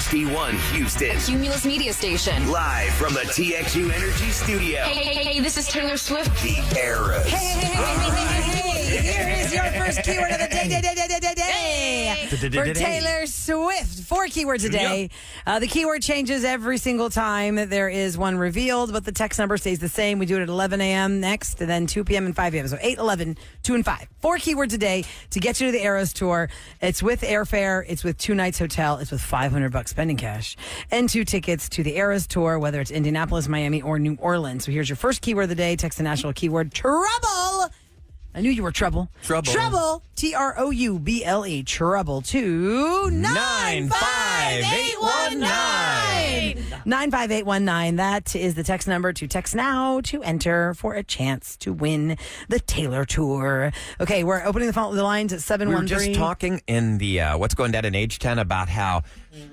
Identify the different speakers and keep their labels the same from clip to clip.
Speaker 1: HD1 Houston.
Speaker 2: Cumulus Media Station.
Speaker 1: Live from the TXU Energy Studio.
Speaker 2: Hey, this is Taylor Swift.
Speaker 1: The Eras.
Speaker 3: Hey, here is your first keyword of the day. For Taylor Swift. 4 keywords a day. The keyword changes every single time there is one revealed, but the text number stays the same. We do it at 11 a.m. next, and then 2 p.m. and 5 p.m. So 8, 11, 2, and 5. 4 keywords a day to get you to the Eras Tour. It's with airfare. It's with 2 nights hotel. It's with $500 spending cash. And 2 tickets to the Eras Tour, whether it's Indianapolis, Miami, or New Orleans. So here's your first keyword of the day. Text the national keyword trouble. I knew you were trouble.
Speaker 4: Trouble.
Speaker 3: Trouble. TROUBLE. Trouble to 95819. 95819. That is the text number to text now to enter for a chance to win the Taylor Tour. Okay, we're opening the lines at 713.
Speaker 4: We were just talking in the What's Going Down in H-Town about how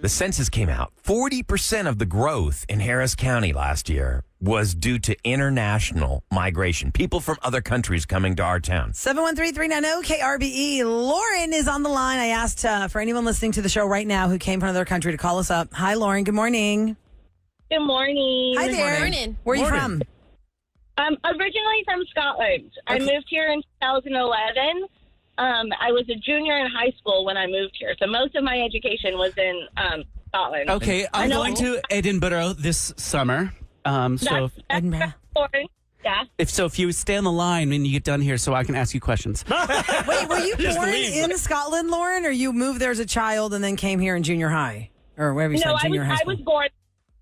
Speaker 4: the census came out. 40% of the growth in Harris County last year was due to international migration. People from other countries coming to our town.
Speaker 3: 713-390-KRBE. Lauren is on the line. I asked for anyone listening to the show right now who came from another country to call us up. Hi, Lauren. Good morning.
Speaker 5: Good morning.
Speaker 3: Hi there.
Speaker 2: Morning.
Speaker 3: Where are you from?
Speaker 5: I'm originally from Scotland. I moved here in 2011. I was a junior in high school when I moved here, so most of my education was in Scotland.
Speaker 6: Okay, I'm going to Edinburgh this summer. So
Speaker 3: Edinburgh.
Speaker 5: Yeah.
Speaker 6: if you stay on the line when you get done here, so I can ask you questions.
Speaker 3: Wait, were you born in Scotland, Lauren, or you moved there as a child and then came here in junior high? Or wherever you said, junior high school?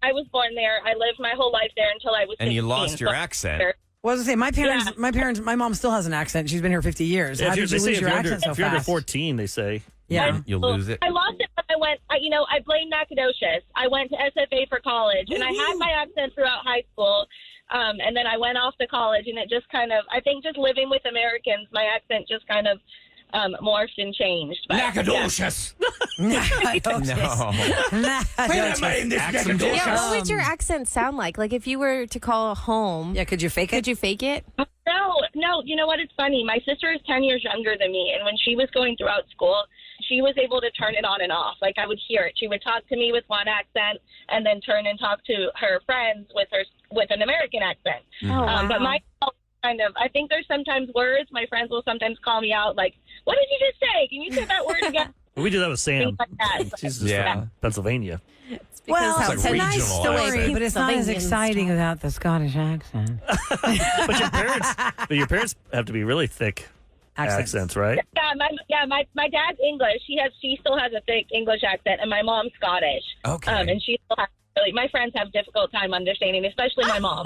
Speaker 5: I was born there. I lived my whole life there until I was 16.
Speaker 4: And you lost your accent.
Speaker 3: Well, I was going to say, my mom still has an accent. She's been here 50 years. How did you lose your accent so fast?
Speaker 7: If you're under 14, they say.
Speaker 3: Yeah.
Speaker 4: You'll lose it.
Speaker 5: I lost it, but I blame Nacogdoches. I went to SFA for college, and I had my accent throughout high school. And then I went off to college, and it just kind of, I think just living with Americans, my accent just kind of morphed and changed. But,
Speaker 6: Nacogdoches.
Speaker 4: No.
Speaker 6: Wait a minute,
Speaker 8: Yeah, what would your accent sound like? Like if you were to call home.
Speaker 3: Yeah, could you fake it?
Speaker 8: Could you fake it?
Speaker 5: No. You know what? It's funny. My sister is 10 years younger than me, and when she was going throughout school, she was able to turn it on and off. Like I would hear it. She would talk to me with one accent, and then turn and talk to her friends with an American accent.
Speaker 8: Wow.
Speaker 5: But my kind of, I think there's sometimes words my friends will sometimes call me out, like, "What did you just say? Can you say that word again?"
Speaker 7: We do that with Sam.
Speaker 5: Things like that.
Speaker 7: She's just from Pennsylvania.
Speaker 3: Well,
Speaker 4: It's
Speaker 3: it's
Speaker 4: like
Speaker 3: a nice
Speaker 4: regional
Speaker 3: story,
Speaker 4: accent.
Speaker 3: but it's not as
Speaker 8: Pennsylvanian
Speaker 3: exciting
Speaker 8: style.
Speaker 3: without the Scottish accent.
Speaker 7: But your parents have to be really thick accents, right?
Speaker 5: My dad's English. She still has a thick English accent, and my mom's Scottish.
Speaker 4: Okay.
Speaker 5: And she still has my friends have a difficult time understanding, especially my mom.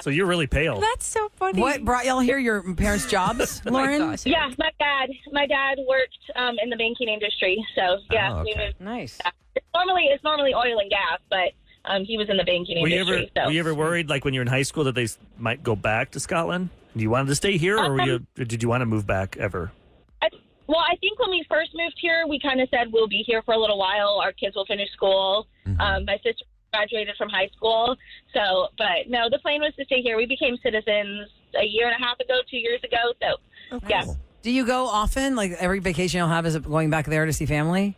Speaker 7: So you're really pale.
Speaker 8: That's so funny.
Speaker 3: What brought y'all here? Your parents' jobs, Lauren?
Speaker 8: gosh.
Speaker 5: Yeah, my dad worked in the banking industry, so yeah,
Speaker 4: Oh, okay.
Speaker 5: we moved.
Speaker 3: Nice.
Speaker 5: It's normally oil and gas, but he was in the banking
Speaker 7: Were you
Speaker 5: industry.
Speaker 7: ever worried, like when you were in high school, that they might go back to Scotland? Do you wanted to stay here, or did you want to move back ever?
Speaker 5: I think when we first moved here, we kind of said we'll be here for a little while. Our kids will finish school. My sister graduated from high school, but no, the plan was to stay here. We became citizens a year and a half ago, 2 years ago. So, yeah.
Speaker 3: Do you go often? Like every vacation you'll have is going back there to see family?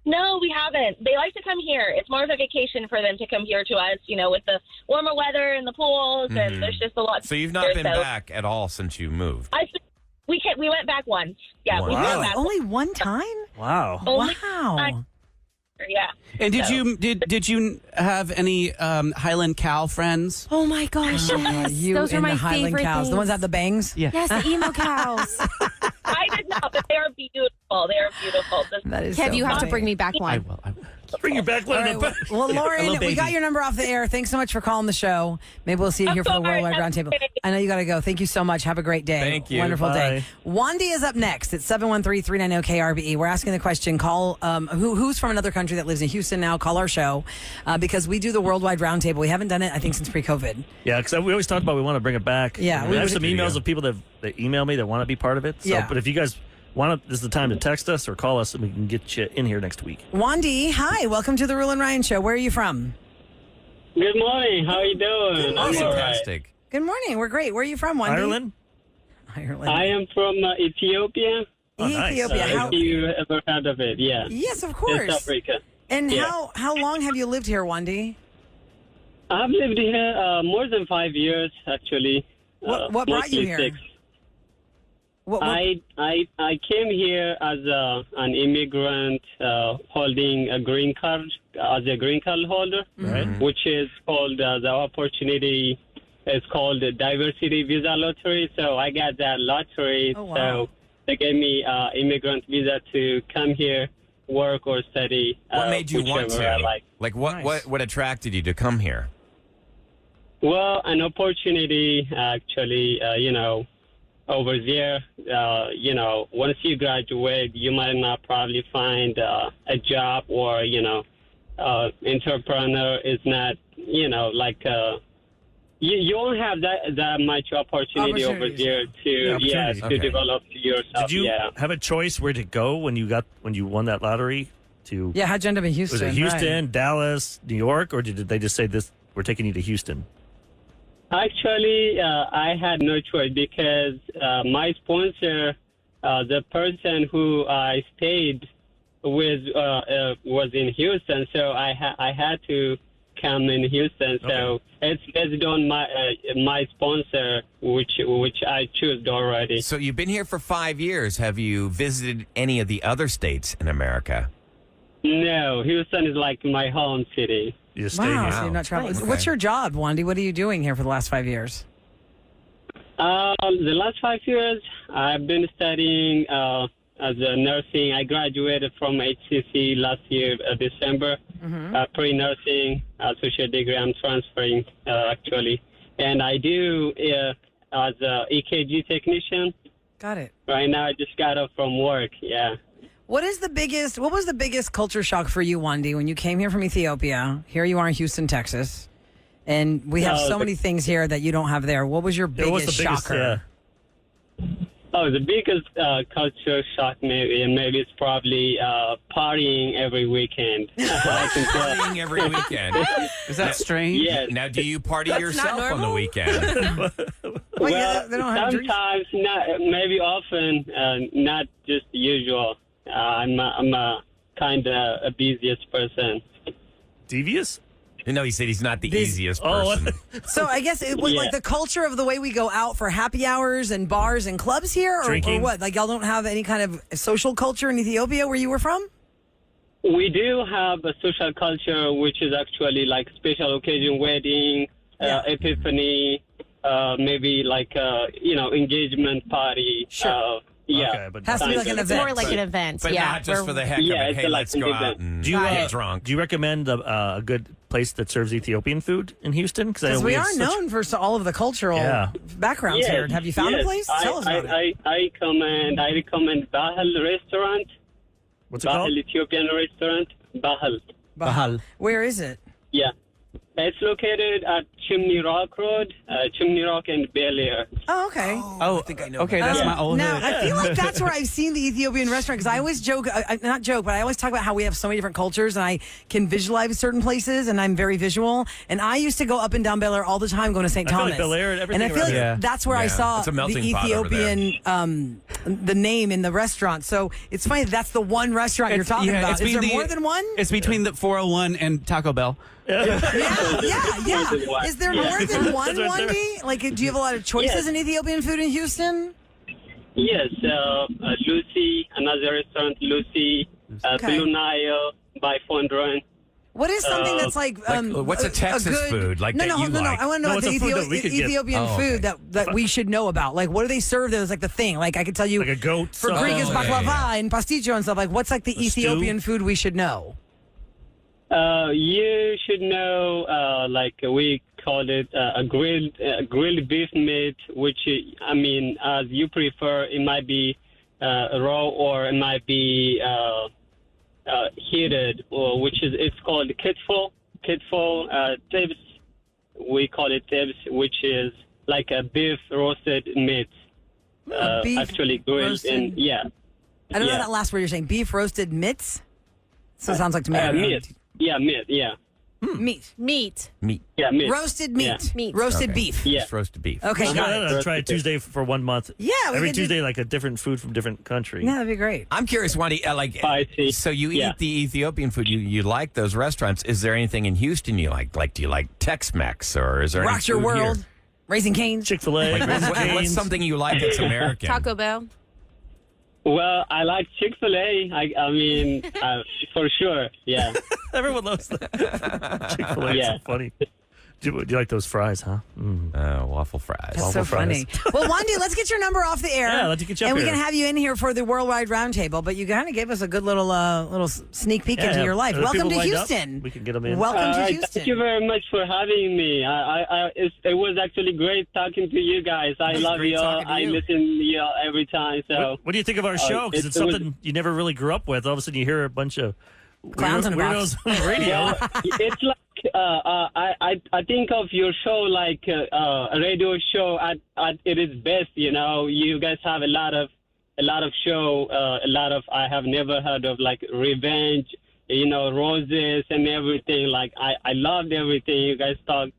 Speaker 5: No, we haven't. They like to come here. It's more of a vacation for them to come here to us, with the warmer weather and the pools, and there's just a lot.
Speaker 4: So you've not been back at all since you moved?
Speaker 5: We went back once. Yeah, we went back
Speaker 3: Only one time?
Speaker 7: Wow.
Speaker 5: Only
Speaker 3: Wow.
Speaker 5: time. Yeah.
Speaker 6: And did you have any Highland cow friends?
Speaker 8: Oh my gosh, yes.
Speaker 3: You
Speaker 8: Those are
Speaker 3: and
Speaker 8: my
Speaker 3: the Highland
Speaker 8: favorite
Speaker 3: cows.
Speaker 8: things.
Speaker 3: The ones that have the bangs?
Speaker 6: Yeah.
Speaker 8: Yes, the emo cows.
Speaker 5: I did not, but they are beautiful. They are beautiful.
Speaker 3: That is
Speaker 8: Kev,
Speaker 3: so
Speaker 8: you have to
Speaker 3: funny.
Speaker 8: bring me back
Speaker 6: I
Speaker 8: one.
Speaker 6: will.
Speaker 7: Bring you back
Speaker 3: All
Speaker 7: one.
Speaker 3: right, well, Lauren, we got your number off the air. Thanks so much for calling the show. Maybe we'll see you here for the Worldwide Roundtable. I know you got to go. Thank you so much. Have a great day.
Speaker 4: Thank you.
Speaker 3: Wonderful day.
Speaker 7: Bye.
Speaker 3: Wandy is up next at 713-390-KRBE. We're asking the question, call who's from another country that lives in Houston now, call our show because we do the Worldwide Roundtable. We haven't done it, I think, since pre-COVID.
Speaker 7: Yeah, because we always talked about we want to bring it back.
Speaker 3: Yeah,
Speaker 7: I
Speaker 3: we
Speaker 7: have
Speaker 3: would-
Speaker 7: some emails of people that email me that want to be part of it. So,
Speaker 3: Yeah.
Speaker 7: But if you guys want to, this is the time to text us or call us, and we can get you in here next week.
Speaker 3: Wandy, hi. Welcome to the Roula and Ryan Show. Where are you from?
Speaker 9: Good morning. How you doing? I'm all right.
Speaker 4: Fantastic.
Speaker 3: Good morning. We're great. Where are you from, Wandy?
Speaker 7: Ireland?
Speaker 3: Ireland.
Speaker 9: I am from Ethiopia.
Speaker 7: Oh, nice.
Speaker 3: Ethiopia.
Speaker 9: If you ever heard of it, yeah.
Speaker 3: Yes, of
Speaker 9: East
Speaker 3: course.
Speaker 9: Africa.
Speaker 3: And
Speaker 9: Yeah.
Speaker 3: how long have you lived here, Wendy?
Speaker 9: I've lived here more than 5 years, actually.
Speaker 3: What brought you
Speaker 9: mostly
Speaker 3: here?
Speaker 9: 6.
Speaker 3: What-
Speaker 9: I came here as an immigrant holding a green card, as a green card holder,
Speaker 7: Right.
Speaker 9: which is called the opportunity. It's called the diversity visa lottery. So I got that lottery.
Speaker 3: Oh, wow.
Speaker 9: So they gave me immigrant visa to come here, work or study.
Speaker 4: What made you want
Speaker 9: whichever I
Speaker 4: to?
Speaker 9: like.
Speaker 4: What attracted you to come here?
Speaker 9: Well, an opportunity, actually, over there, once you graduate, you might not probably find a job or, entrepreneur is not, you won't have that much opportunity over
Speaker 3: Opportunities,
Speaker 9: there to,
Speaker 7: opportunities.
Speaker 9: to
Speaker 4: Okay.
Speaker 9: develop yourself.
Speaker 7: Did you
Speaker 9: yeah.
Speaker 7: have a choice where to go when you won that lottery? To
Speaker 3: Yeah, how'd you end up in Houston?
Speaker 7: was it Houston,
Speaker 3: Right.
Speaker 7: Dallas, New York, or did they just say this? We're taking you to Houston.
Speaker 9: Actually, I had no choice because my sponsor, the person who I stayed with, was in Houston, so I had to come in Houston. So it's based on my sponsor, which I chose already.
Speaker 4: So you've been here for 5 years. Have you visited any of the other states in America?
Speaker 9: No, Houston is like my home city.
Speaker 7: You just stay
Speaker 3: Wow,
Speaker 7: here.
Speaker 3: so you're not traveling.
Speaker 4: Nice.
Speaker 3: What's
Speaker 4: Okay.
Speaker 3: your job, Wendy? What are you doing here for the last 5 years?
Speaker 9: The last 5 years, I've been studying as a nursing. I graduated from HCC last year, December, pre-nursing, associate degree. I'm transferring, actually. And I do as a EKG technician.
Speaker 3: Got it.
Speaker 9: Right now, I just got up from work, yeah.
Speaker 3: What was the biggest culture shock for you, Wendy, when you came here from Ethiopia? Here you are in Houston, Texas. And we have so many things here that you don't have there. What was your
Speaker 7: Yeah, what's
Speaker 3: biggest
Speaker 7: the biggest?
Speaker 3: shocker?
Speaker 9: Oh, the biggest culture shock maybe it's probably partying every weekend. I can tell.
Speaker 4: Partying every weekend.
Speaker 6: Is that strange?
Speaker 9: Yes.
Speaker 4: Now, do you party yourself on the
Speaker 3: normal.
Speaker 4: weekend?
Speaker 3: Well,
Speaker 9: Well,
Speaker 3: they don't have drinks.
Speaker 9: sometimes, not maybe often, not just usual. I'm a kind of a busiest person.
Speaker 7: Devious?
Speaker 4: No, he said he's not the
Speaker 3: This-
Speaker 4: easiest
Speaker 7: Oh.
Speaker 4: person.
Speaker 3: So I guess it was
Speaker 9: Yeah.
Speaker 3: like the culture of the way we go out for happy hours and bars and clubs here, or
Speaker 7: Drinking.
Speaker 3: what? Like y'all don't have any kind of social culture in Ethiopia where you were from?
Speaker 9: We do have a social culture, which is actually like special occasion, wedding, epiphany, maybe like engagement party.
Speaker 3: Sure.
Speaker 9: Yeah.
Speaker 7: Okay, but
Speaker 3: Has to be like an
Speaker 8: It's
Speaker 3: event.
Speaker 8: more like an event.
Speaker 4: But
Speaker 8: yeah.
Speaker 4: not just for the heck
Speaker 9: Yeah,
Speaker 4: of it.
Speaker 9: it's
Speaker 4: Hey,
Speaker 9: like
Speaker 4: let's
Speaker 9: an
Speaker 4: go out
Speaker 9: event.
Speaker 4: and
Speaker 7: Do you,
Speaker 4: get drunk.
Speaker 7: Do you recommend a good place that serves Ethiopian food in Houston?
Speaker 3: Because we are known for all of the cultural
Speaker 7: Yeah.
Speaker 3: backgrounds
Speaker 9: Yes,
Speaker 3: here. Have you found a
Speaker 9: yes.
Speaker 3: place? Tell us about it.
Speaker 9: I recommend Bahal restaurant.
Speaker 7: What's it called?
Speaker 9: Bahal Ethiopian restaurant. Bahal.
Speaker 6: Bahal.
Speaker 3: Where is it?
Speaker 9: Yeah. It's located at Chimney Rock Road, Chimney Rock and Bel Air.
Speaker 3: Oh, okay.
Speaker 6: Oh,
Speaker 4: think I know
Speaker 6: okay,
Speaker 4: that.
Speaker 6: that's my old
Speaker 3: Now,
Speaker 6: hood.
Speaker 3: I feel like that's where I've seen the Ethiopian restaurant because I always joke, not joke, but I always talk about how we have so many different cultures and I can visualize certain places and I'm very visual. And I used to go up and down Bel Air all the time going to St.
Speaker 7: I feel
Speaker 3: Thomas.
Speaker 7: like Bel Air and everything
Speaker 3: I feel like
Speaker 7: around
Speaker 6: there.
Speaker 3: that's where I
Speaker 4: Yeah,
Speaker 3: saw
Speaker 4: it's a melting
Speaker 3: the
Speaker 4: pot over there.
Speaker 3: Ethiopian, the name in the restaurant. So it's funny, that's the one restaurant you're talking about. Is there more than one?
Speaker 6: It's between the 401 and Taco Bell.
Speaker 3: Yeah.
Speaker 9: one.
Speaker 3: Is there more than one,
Speaker 7: That's right there.
Speaker 3: Wendy? Like, do you have a lot of choices
Speaker 9: Yes.
Speaker 3: in Ethiopian food in Houston?
Speaker 9: Yes, Lucy, another restaurant, Lucy,
Speaker 3: Okay.
Speaker 9: Blue Nile, by Fondron.
Speaker 3: What is something that's like,
Speaker 4: what's a Texas
Speaker 3: good,
Speaker 4: food, like,
Speaker 3: no,
Speaker 4: that
Speaker 3: no,
Speaker 4: you
Speaker 3: no,
Speaker 4: like?
Speaker 3: I want to know
Speaker 7: No,
Speaker 3: the
Speaker 7: it's a food that we could get.
Speaker 3: Ethiopian
Speaker 4: Oh,
Speaker 3: food
Speaker 4: okay.
Speaker 3: that we should know about. Like, what do they serve that is like the thing? Like, I could tell you
Speaker 7: Like a goat.
Speaker 3: for
Speaker 7: sauce.
Speaker 3: Greek is
Speaker 4: yeah,
Speaker 3: baklava
Speaker 4: yeah.
Speaker 3: and pasticho and stuff. Like, what's like the
Speaker 7: A stew?
Speaker 3: Ethiopian food we should know?
Speaker 9: You should know, like we call it a grilled beef meat, which as you prefer, it might be raw or it might be heated, or it's called kitfo tips. We call it tips, which is like a beef roasted meat,
Speaker 3: Beef
Speaker 9: actually grilled
Speaker 3: roasted-
Speaker 9: in
Speaker 3: I don't know
Speaker 9: Yeah.
Speaker 3: that last word you're saying. Beef roasted mitts. So it sounds like to me.
Speaker 9: meat. Yeah, meat. Yeah.
Speaker 3: Meat.
Speaker 8: Meat.
Speaker 4: Meat.
Speaker 9: Yeah, meat.
Speaker 3: Roasted meat.
Speaker 9: Yeah.
Speaker 8: Meat.
Speaker 3: Roasted
Speaker 4: Okay.
Speaker 3: beef.
Speaker 9: Yeah.
Speaker 4: Just roasted beef.
Speaker 3: Okay,
Speaker 9: Uh-huh.
Speaker 3: got it.
Speaker 7: I'll try it Tuesday for 1 month.
Speaker 3: Yeah, we
Speaker 7: Every
Speaker 3: could do-
Speaker 7: Tuesday, like a different food from different country.
Speaker 3: Yeah, that'd be great.
Speaker 4: I'm curious, Wendy,
Speaker 9: Spicy.
Speaker 4: so you
Speaker 9: Yeah.
Speaker 4: eat the Ethiopian food. You like those restaurants. Is there anything in Houston you like? Like, do you like Tex-Mex or is there any
Speaker 3: Rock your
Speaker 4: food
Speaker 3: world.
Speaker 4: here?
Speaker 3: Raising Cane's.
Speaker 7: Chick-fil-A.
Speaker 4: What's something you like that's American?
Speaker 8: Taco Bell.
Speaker 9: Well, I like Chick-fil-A. I mean, for sure. Yeah.
Speaker 7: Everyone loves that. Chick-fil-A.
Speaker 9: Yeah.
Speaker 7: So funny. Do you like those fries, huh?
Speaker 4: Waffle fries.
Speaker 3: That's so
Speaker 7: Waffle fries.
Speaker 3: funny. Well, Wandy, let's get your number off the air.
Speaker 7: Yeah, let's get you up
Speaker 3: And we
Speaker 7: here.
Speaker 3: can have you in here for the Worldwide Roundtable. But you kind of gave us a good little sneak peek into your life.
Speaker 7: Are there
Speaker 3: Welcome
Speaker 7: people
Speaker 3: to
Speaker 7: lined up?
Speaker 3: Houston.
Speaker 7: We can get them in.
Speaker 3: Welcome to
Speaker 9: Thank
Speaker 3: Houston.
Speaker 9: you very much for having me. It was actually great talking to you guys. I love
Speaker 4: great
Speaker 9: you all.
Speaker 4: talking to
Speaker 9: I
Speaker 4: you.
Speaker 9: listen to you all every time. So
Speaker 7: What do you think of our show? Because it's
Speaker 9: it was-
Speaker 7: something you never really grew up with. All of a sudden, you hear a bunch of
Speaker 3: Clowns in a box.
Speaker 7: weirdos on the radio.
Speaker 9: yeah, it's like I think of your show like a radio show at it is best. You know, you guys have a lot of show. A lot of I have never heard of like Revenge. You know, Roses and everything. Like I loved everything you guys talk,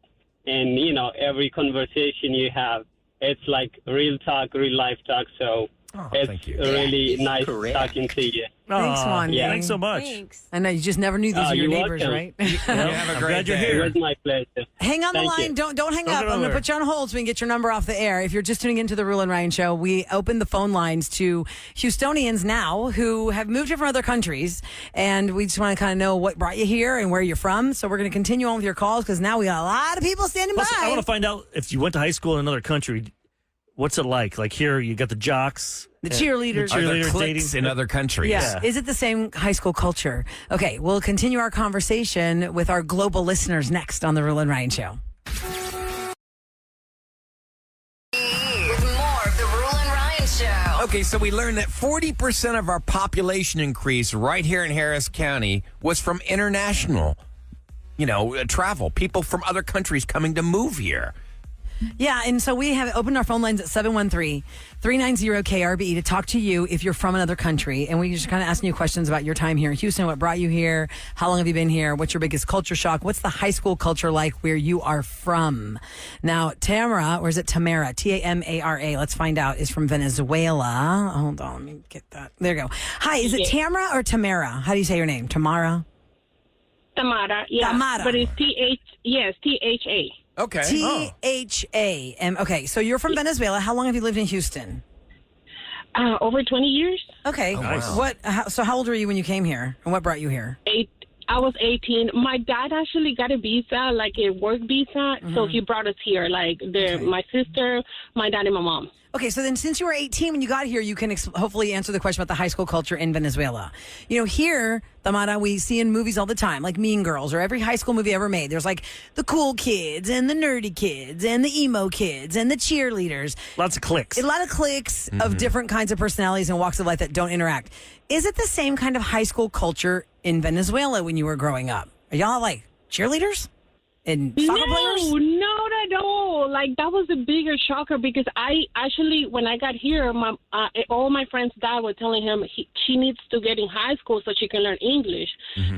Speaker 9: and you know every conversation you have. It's like real talk, real life talk. So it's
Speaker 4: thank you.
Speaker 9: really nice talking to you.
Speaker 3: Thanks,
Speaker 7: Aw,
Speaker 3: Wandy.
Speaker 7: Thanks so much.
Speaker 8: Thanks.
Speaker 3: I know you just never knew these are your
Speaker 9: you're
Speaker 3: neighbors,
Speaker 9: welcome.
Speaker 3: right?
Speaker 4: Have a
Speaker 7: I'm
Speaker 4: great
Speaker 7: glad you're
Speaker 4: day.
Speaker 9: It
Speaker 7: here.
Speaker 9: was my pleasure.
Speaker 3: Hang on the
Speaker 9: Thank
Speaker 3: line.
Speaker 9: you.
Speaker 3: Don't hang
Speaker 7: Don't
Speaker 3: up.
Speaker 7: go
Speaker 3: I'm going to
Speaker 7: nowhere.
Speaker 3: put you on hold so we can get your number off the air. If you're just tuning into the Roula and Ryan show, we opened the phone lines to Houstonians now who have moved here from other countries, and we just want to kind of know what brought you here and where you're from. So we're going to continue on with your calls because now we got a lot of people standing
Speaker 7: Plus,
Speaker 3: by.
Speaker 7: I want to find out if you went to high school in another country. What's it like? Like here, you got the jocks,
Speaker 3: The cheerleaders.
Speaker 4: Are there
Speaker 7: cheerleaders
Speaker 4: cliques
Speaker 7: dating.
Speaker 4: in other countries?
Speaker 3: Yeah. Is it the same high school culture? Okay, we'll continue our conversation with our global listeners next on the Roula and Ryan show.
Speaker 2: With more of the Roula and Ryan show.
Speaker 4: Okay, so we learned that 40% of our population increase right here in Harris County was from international, travel. People from other countries coming to move here.
Speaker 3: Yeah, and so we have opened our phone lines at 713-390-KRBE to talk to you if you're from another country. And we just kind of asking you questions about your time here in Houston, what brought you here, how long have you been here, what's your biggest culture shock, what's the high school culture like where you are from. Now, Tamara, or is it Tamara? Tamara, let's find out, is from Venezuela. Hold on, let me get that. There you go. Hi, is it Tamara or Tamara? How do you say your name? Tamara?
Speaker 5: Tamara, yeah.
Speaker 3: Tamara.
Speaker 5: But it's T-H-A.
Speaker 4: Okay.
Speaker 3: T-H-A-M. Okay, so you're from Venezuela. How long have you lived in Houston?
Speaker 5: Over 20 years.
Speaker 3: Okay.
Speaker 4: nice.
Speaker 3: So how old were you when you came here, and what brought you here?
Speaker 5: I was 18. My dad actually got a visa, like a work visa, so he brought us here. Like my sister, my dad, and my mom.
Speaker 3: Okay, so then since you were 18 when you got here, you can hopefully answer the question about the high school culture in Venezuela. Here, Tamara, we see in movies all the time, like Mean Girls or every high school movie ever made. There's like the cool kids and the nerdy kids and the emo kids and the cheerleaders.
Speaker 7: Lots of cliques.
Speaker 3: A lot of cliques of different kinds of personalities and walks of life that don't interact. Is it the same kind of high school culture in Venezuela when you were growing up? Are y'all like cheerleaders and soccer players?
Speaker 5: No, not at all. Like that was a bigger shocker because I actually, when I got here, all my friends' dad were telling him she needs to get in high school so she can learn English.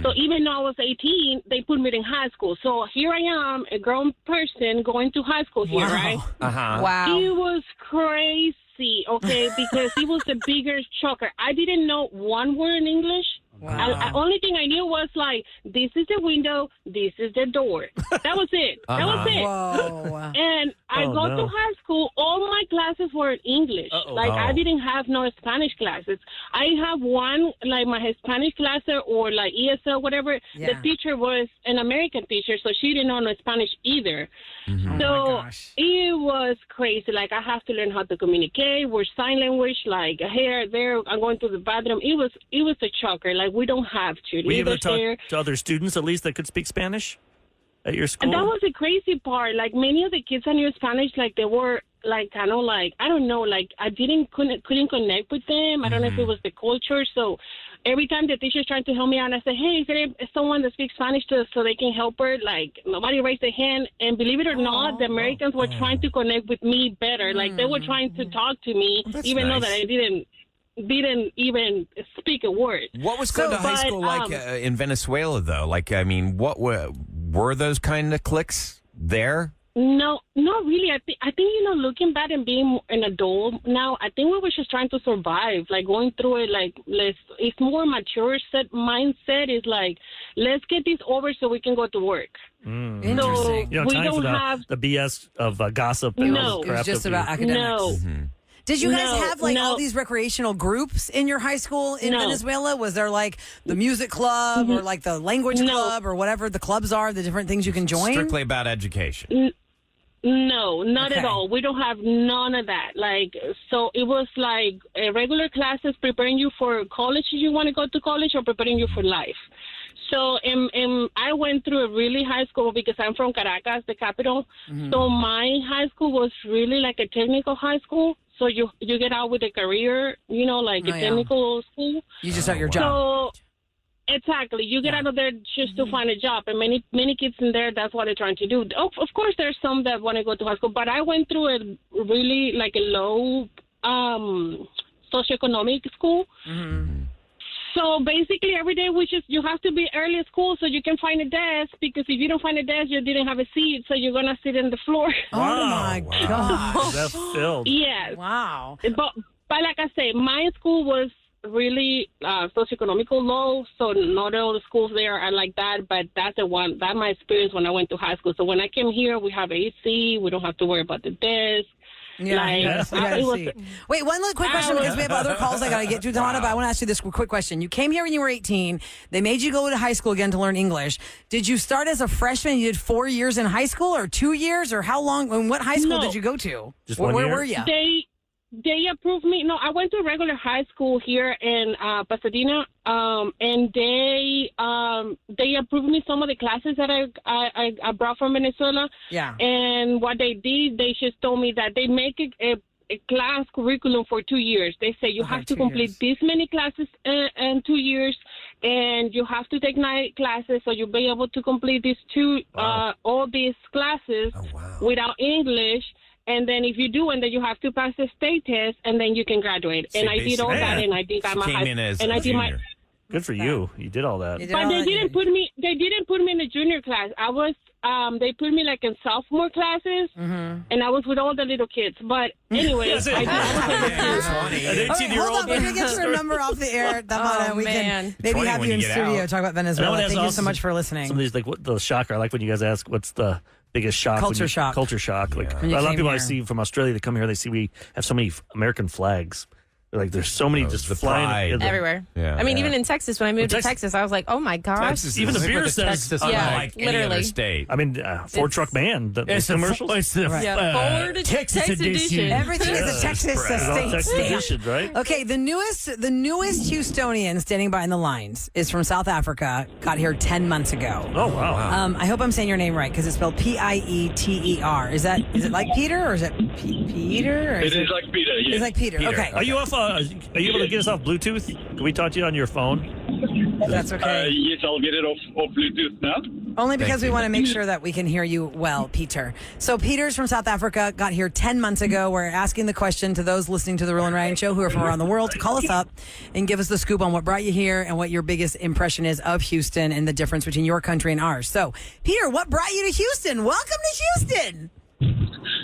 Speaker 5: So even though I was 18, they put me in high school. So here I am, a grown person going to high school here, right?
Speaker 4: Uh-huh.
Speaker 8: Wow.
Speaker 5: It was crazy, okay, because it was a bigger shocker. I didn't know one word in English.
Speaker 3: Wow.
Speaker 5: Only thing I knew was like, this is the window, this is the door. That was it. That was it.
Speaker 3: Whoa.
Speaker 5: And I
Speaker 7: Oh,
Speaker 5: go
Speaker 7: no.
Speaker 5: to high school, all my classes were in English.
Speaker 7: Uh-oh.
Speaker 5: Like, I
Speaker 4: Oh.
Speaker 5: didn't have no Spanish classes. I have one, like my Spanish class or like ESL, whatever.
Speaker 3: Yeah.
Speaker 5: The teacher was an American teacher, so she didn't know no Spanish either.
Speaker 3: Oh my
Speaker 5: So
Speaker 3: gosh.
Speaker 5: it was crazy. Like, I have to learn how to communicate with sign language, like here, there, I'm going to the bathroom. It was a shocker. Like, we don't have to.
Speaker 7: Were you able to talk
Speaker 5: there.
Speaker 7: to other students at least that could speak Spanish at your school?
Speaker 5: And that was the crazy part. Like many of the kids I knew Spanish, like they were like kind of like I don't know, like I couldn't connect with them. I don't know if it was the culture. So every time the teacher's trying to help me out, I say, hey, is there someone that speaks Spanish so they can help her? Like nobody raised their hand. And believe it or not, the Americans were trying to connect with me better. Like they were trying to talk to me, even though that I didn't even speak a word.
Speaker 4: What was going to high
Speaker 5: but,
Speaker 4: school like in Venezuela, though? Like, I mean, were those kind of cliques there?
Speaker 10: No, not really. I think looking back and being an adult now, I think we were just trying to survive, like going through it. Like it's more mature mindset. Is like, let's get this over so we can go to work.
Speaker 3: Interesting.
Speaker 10: So we
Speaker 7: time
Speaker 10: don't
Speaker 7: for
Speaker 10: have
Speaker 7: the BS of gossip. And all
Speaker 10: No.
Speaker 7: this
Speaker 3: It was
Speaker 7: crap
Speaker 3: just
Speaker 7: that
Speaker 3: about academics.
Speaker 10: no.
Speaker 3: Did you guys
Speaker 10: No,
Speaker 3: have like
Speaker 10: no.
Speaker 3: all these recreational groups in your high school in
Speaker 10: No.
Speaker 3: Venezuela? Was there like the music club or like the language
Speaker 10: No.
Speaker 3: club or whatever the clubs are, the different things you can join?
Speaker 4: Strictly about education.
Speaker 10: No, not
Speaker 3: Okay.
Speaker 10: at all. We don't have none of that. Like, so it was like regular classes preparing you for college if you want to go to college or preparing you for life. So I went through a really high school because I'm from Caracas, the capital. So my high school was really like a technical high school. So you get out with a career, like a technical school.
Speaker 3: You just start your job.
Speaker 10: So exactly, you get out of there just to find a job, and many kids in there, that's what they're trying to do. Of course, there's some that want to go to high school, but I went through a really like a low socioeconomic school. So basically, every day you have to be early at school so you can find a desk, because if you don't find a desk, you didn't have a seat, so you're gonna sit on the floor.
Speaker 3: Oh my gosh.
Speaker 7: That's filled.
Speaker 10: Yes.
Speaker 3: Wow.
Speaker 10: But like I say, my school was really socioeconomical low, so not all the schools there are like that, but that's my experience when I went to high school. So when I came here, we have AC, we don't have to worry about the desk.
Speaker 3: Yeah,
Speaker 10: Like,
Speaker 3: yes, I gotta
Speaker 10: it was-
Speaker 3: see. Wait, one little quick question because we have other calls I got to get to, Donna, but I want to ask you this quick question. You came here when you were 18. They made you go to high school again to learn English. Did you start as a freshman? You did 4 years in high school or 2 years, or how long? And what high school
Speaker 10: No.
Speaker 3: did you go to?
Speaker 7: Just
Speaker 3: Where
Speaker 7: one year?
Speaker 3: were you?
Speaker 10: They approved me. No, I went to a regular high school here in Pasadena, and they approved me some of the classes that I brought from Venezuela.
Speaker 3: Yeah.
Speaker 10: And what they did, they just told me that they make a class curriculum for 2 years. They say you have to
Speaker 3: 2
Speaker 10: complete
Speaker 3: years.
Speaker 10: this many classes in 2 years, and you have to take 9 classes, so you'll be able to complete these all these classes without English. And then if you do, and then you have to pass the state test, and then you can graduate. And I did all that, and I think I'm a
Speaker 4: Came in as
Speaker 10: and
Speaker 4: a
Speaker 10: I did my.
Speaker 4: junior.
Speaker 7: Good for you. You did all that.
Speaker 3: You did
Speaker 10: But
Speaker 3: all
Speaker 10: they
Speaker 3: that,
Speaker 10: didn't put me. They didn't put me in the junior class. I was. They put me like in sophomore classes, and I was with all the little kids. But anyway,
Speaker 7: Yes,
Speaker 10: I was
Speaker 7: An
Speaker 3: Okay,
Speaker 7: 18-year-old.
Speaker 3: hold on. We're going to get your number off the air, Damana.
Speaker 8: Oh,
Speaker 3: we can
Speaker 8: man.
Speaker 3: maybe
Speaker 4: 20
Speaker 3: have
Speaker 4: when
Speaker 3: you in
Speaker 4: you get
Speaker 3: studio
Speaker 4: out.
Speaker 3: talk about
Speaker 7: And I
Speaker 3: Venezuela.
Speaker 7: wanna ask
Speaker 3: Thank you
Speaker 7: also
Speaker 3: so much for listening.
Speaker 7: Some of these, like the shocker. I like when you guys ask, what's the biggest shock?
Speaker 3: Culture shock.
Speaker 7: Culture shock. Like
Speaker 3: When you
Speaker 7: a lot of
Speaker 3: came
Speaker 7: people I
Speaker 3: here.
Speaker 7: see from Australia, they come here, they see we have so many American flags. Like there's so many just
Speaker 4: the
Speaker 7: flying
Speaker 4: pride.
Speaker 8: Everywhere.
Speaker 4: Yeah.
Speaker 8: I mean, even in Texas, when I moved to
Speaker 7: Texas-
Speaker 8: Texas, I was like, oh my gosh.
Speaker 4: Texas
Speaker 7: Even
Speaker 4: is
Speaker 7: the beer
Speaker 4: with
Speaker 7: says-
Speaker 4: Texas,
Speaker 8: Yeah,
Speaker 4: unlike any other
Speaker 8: literally.
Speaker 4: state.
Speaker 7: I mean, Ford Truck Man. The commercials.
Speaker 8: Ford Texas edition.
Speaker 3: Everything is a Texas
Speaker 7: It's all
Speaker 3: state
Speaker 7: Texas
Speaker 3: stamp.
Speaker 7: edition, right?
Speaker 3: Okay, the newest Houstonian standing by in the lines is from South Africa. Got here 10 months ago.
Speaker 7: Oh wow.
Speaker 3: I hope I'm saying your name right because it's spelled Pieter. Is it like Peter or is it Peter? Or
Speaker 11: It is like Peter, yes.
Speaker 3: It's like Peter. Okay,
Speaker 7: Are you off? Are you able to get us off Bluetooth? Can we talk to you on your phone?
Speaker 3: that's okay.
Speaker 11: Yes, I'll get it off Bluetooth now.
Speaker 3: Only because
Speaker 4: Thank
Speaker 3: we
Speaker 4: you.
Speaker 3: want to make sure that we can hear you well, Peter. So Peter's from South Africa, got here 10 months ago. We're asking the question to those listening to the Roula and Ryan Show who are from around the world to call us up and give us the scoop on what brought you here and what your biggest impression is of Houston and the difference between your country and ours. So, Peter, what brought you to Houston? Welcome to Houston.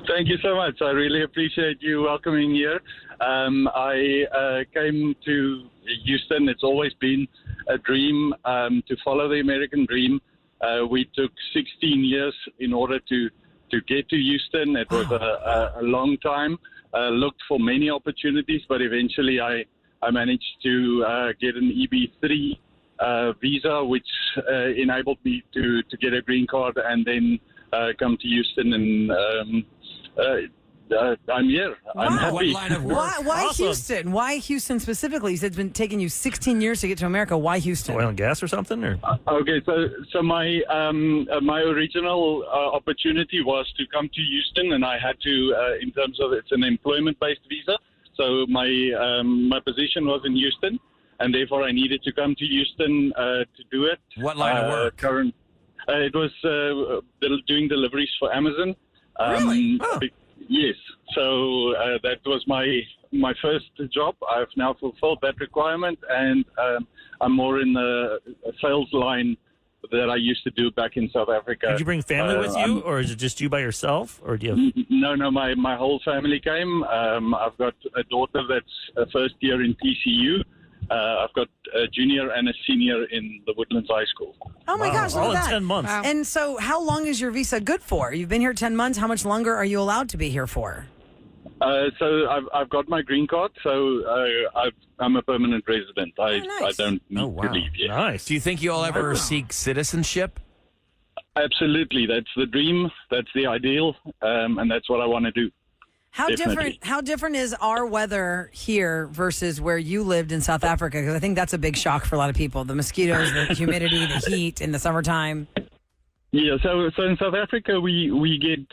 Speaker 11: Thank you so much. I really appreciate you welcoming here. I came to Houston. It's always been a dream to follow the American dream. We took 16 years in order to get to Houston. It was a long time. Looked for many opportunities, but eventually I managed to get an EB3 visa, which enabled me to get a green card and then come to Houston. And I'm here. I'm
Speaker 3: Wow.
Speaker 11: happy.
Speaker 4: What line of work?
Speaker 3: Why
Speaker 7: Awesome.
Speaker 3: Houston? Why Houston specifically? You said it's been taking you 16 years to get to America. Why Houston?
Speaker 7: Oil and gas or something? Or
Speaker 11: Okay, so my my original opportunity was to come to Houston, and I had to, in terms of it's an employment-based visa. So my position was in Houston, and therefore I needed to come to Houston to do it.
Speaker 4: What line of work?
Speaker 11: It was doing deliveries for Amazon.
Speaker 3: Really? Oh.
Speaker 11: Yes. So that was my first job. I've now fulfilled that requirement, and I'm more in the sales line that I used to do back in South Africa.
Speaker 7: Did you bring family with you, or is it just you by yourself, or do you have...
Speaker 11: No, my whole family came. I've got a daughter that's a first year in TCU. I've got a junior and a senior in the Woodlands High School.
Speaker 3: Oh my gosh, look
Speaker 7: all
Speaker 3: at
Speaker 7: in
Speaker 3: that.
Speaker 7: 10 months.
Speaker 8: Wow.
Speaker 3: And so how long is your visa good for? You've been here 10 months. How much longer are you allowed to be here for?
Speaker 11: So I've got my green card, so I'm a permanent resident. I don't need to leave yet.
Speaker 7: Nice.
Speaker 4: Do you think you'll ever seek citizenship?
Speaker 11: Absolutely. That's the dream. That's the ideal. And that's what I want to do.
Speaker 3: How
Speaker 11: Definitely.
Speaker 3: different is our weather here versus where you lived in South Africa? Because I think that's a big shock for a lot of people. The mosquitoes, the humidity, the heat in the summertime.
Speaker 11: Yeah, so in South Africa, we get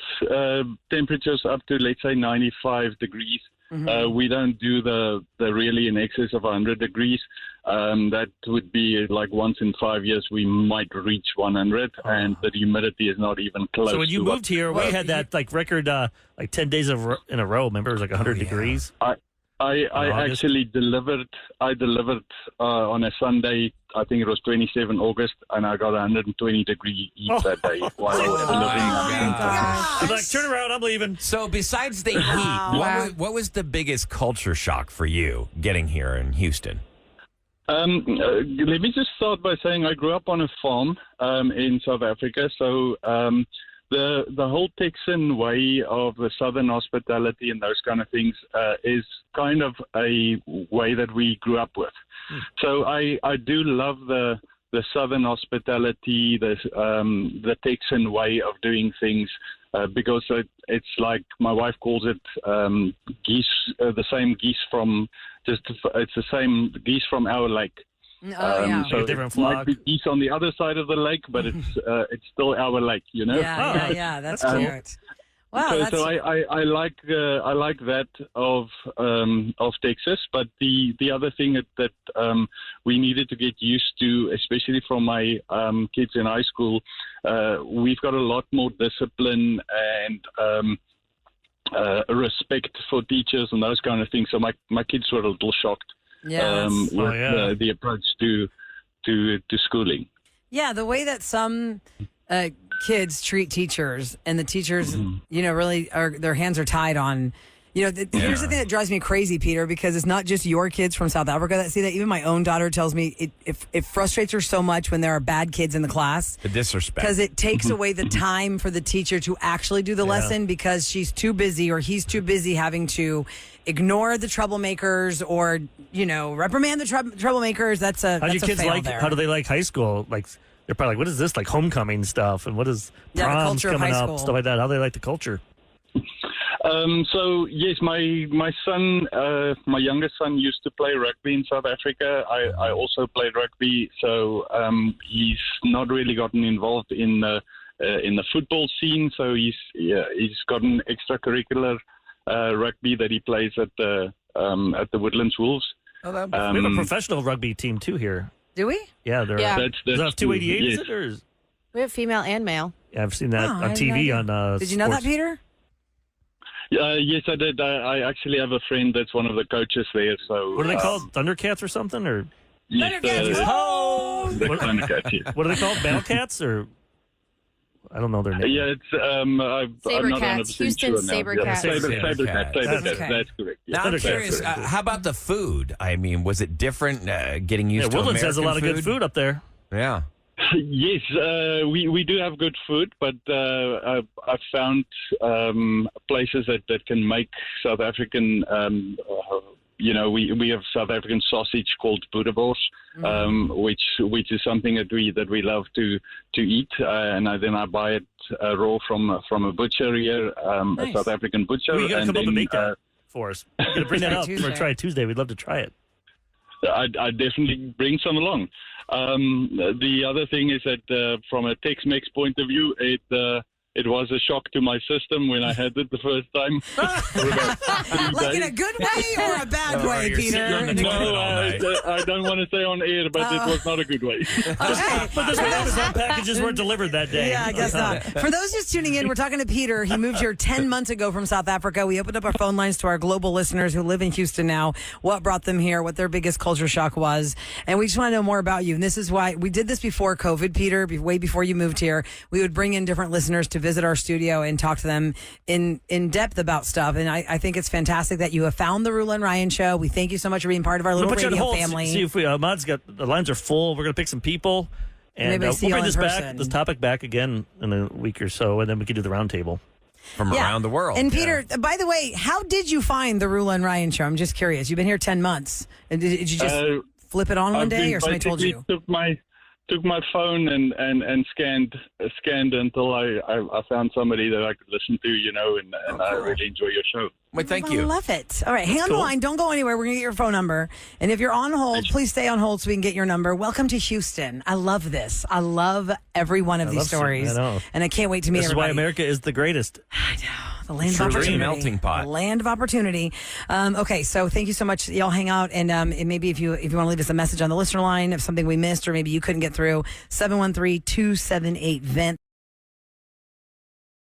Speaker 11: temperatures up to, let's say, 95 degrees. We don't do the really in excess of 100 degrees. That would be like once in 5 years we might reach 100, and the humidity is not even close.
Speaker 7: So when you moved here, we had that like record 10 days in a row. Remember, it was like 100 degrees.
Speaker 11: I actually delivered on a Sunday. I think it was 27 August, and I got 120 degree heat that day while I was delivering.
Speaker 7: Like, turn around, I'm leaving.
Speaker 4: So besides the heat, what was the biggest culture shock for you getting here in Houston?
Speaker 11: Let me just start by saying I grew up on a farm in South Africa, so the whole Texan way of the Southern hospitality and those kind of things is kind of a way that we grew up with. So I do love the Southern hospitality, the Texan way of doing things, because it's like my wife calls it geese, the same geese from it's the same geese from our lake. So
Speaker 7: different
Speaker 11: it might
Speaker 7: flock.
Speaker 11: be geese on the other side of the lake, but it's still our lake, you know.
Speaker 3: Yeah, that's cute. Wow,
Speaker 11: so I like that of Texas, but the other thing that we needed to get used to, especially from my kids in high school, we've got a lot more discipline and respect for teachers and those kind of things. So my kids were a little shocked with the approach to schooling.
Speaker 3: Yeah, the way that some kids treat teachers, and the teachers, really their hands are tied on. Here's the thing that drives me crazy, Peter, because it's not just your kids from South Africa that see that. Even my own daughter tells me it frustrates her so much when there are bad kids in the class.
Speaker 4: The disrespect.
Speaker 3: Because it takes away the time for the teacher to actually do the lesson because she's too busy or he's too busy having to ignore the troublemakers or, reprimand the troublemakers.
Speaker 7: How do your kids
Speaker 3: fail there.
Speaker 7: How do they like high school? Like, they're probably like, what is this, like homecoming stuff? And what is proms coming up, stuff like that? How do they like the culture?
Speaker 11: So yes, my son, my youngest son used to play rugby in South Africa. I also played rugby, so he's not really gotten involved in the football scene. So he's got an extracurricular rugby that he plays at the Woodlands Wolves.
Speaker 7: We have a professional rugby team too here.
Speaker 3: Do we?
Speaker 7: Yeah,
Speaker 11: That's
Speaker 7: is that 288?
Speaker 11: yes.
Speaker 7: Is it, or is...
Speaker 8: We have female and male.
Speaker 7: Yeah, I've seen that on
Speaker 3: I
Speaker 7: TV.
Speaker 3: didn't know.
Speaker 7: On
Speaker 3: Did you know that,
Speaker 7: sports.
Speaker 3: Peter?
Speaker 11: Yes, I did. I actually have a friend that's one of the coaches there. So
Speaker 7: What are they called? Thundercats or something? Or
Speaker 11: yes, the Thundercats, yes.
Speaker 7: what are they called? Battlecats or I don't know their name.
Speaker 11: Yeah, it's I'm not
Speaker 8: Sabercats.
Speaker 11: 100%
Speaker 8: Houston
Speaker 11: sure now.
Speaker 8: Sabercats.
Speaker 11: Yeah,
Speaker 7: Sabercats.
Speaker 11: Sabercats.
Speaker 3: Okay.
Speaker 11: That's correct. Yeah,
Speaker 4: Now I'm
Speaker 11: that's
Speaker 4: curious,
Speaker 11: correct.
Speaker 4: how about the food? I mean, was it different getting used to
Speaker 7: Woodlands has a lot of
Speaker 4: American
Speaker 7: good food up there.
Speaker 4: Yeah.
Speaker 11: Yes, we do have good food, but I've found places that can make South African. We have South African sausage called boerewors, which is something that we love to eat, and then I buy it raw from a butcher here, a South African butcher.
Speaker 7: You gotta come up and make that for us. You gotta bring that up
Speaker 3: Tuesday.
Speaker 7: for Try Tuesday. We'd love to try it.
Speaker 11: I definitely bring some along. The other thing is that from a Tex-Mex point of view, it was a shock to my system when I had it the first time.
Speaker 3: Like in a good way or a bad way,
Speaker 4: you're
Speaker 3: Peter?
Speaker 4: sitting on the toilet all night.
Speaker 11: I don't want to say on air, but it was not a good way.
Speaker 3: Okay.
Speaker 7: But those Amazon packages weren't delivered that day.
Speaker 3: Yeah, I guess not. For those just tuning in, we're talking to Peter. He moved here 10 months ago from South Africa. We opened up our phone lines to our global listeners who live in Houston now, what brought them here, what their biggest culture shock was. And we just want to know more about you. And this is why we did this before COVID, Peter, way before you moved here. We would bring in different listeners to visit our studio and talk to them in depth about stuff. And I think it's fantastic that you have found the Roula and Ryan show. We thank you so much for being part of our little radio family.
Speaker 7: See if we, Mod's got, the lines are full. We're going to pick some people. And we'll bring this topic back again in a week or so, and then we can do the roundtable.
Speaker 4: From around the world.
Speaker 3: And Peter, by the way, how did you find the Roula and Ryan show? I'm just curious. You've been here 10 months. And did you just flip it on one day, or somebody told you?
Speaker 11: Took my phone and scanned until I found somebody that I could listen to, and I really enjoy your show.
Speaker 4: Well, thank you.
Speaker 3: I love it. All right, hang on the line. Don't go anywhere. We're going to get your phone number. And if you're on hold, please stay on hold so we can get your number. Welcome to Houston. I love this. I love every one of these stories.
Speaker 7: I know.
Speaker 3: And I can't wait to meet everybody.
Speaker 7: This is why America is the greatest.
Speaker 3: I know. The land of opportunity.
Speaker 4: Melting pot.
Speaker 3: The land of opportunity. Okay, so thank you so much. Y'all hang out, and maybe if you want to leave us a message on the listener line, if something we missed or maybe you couldn't get through, 713-278-VENT.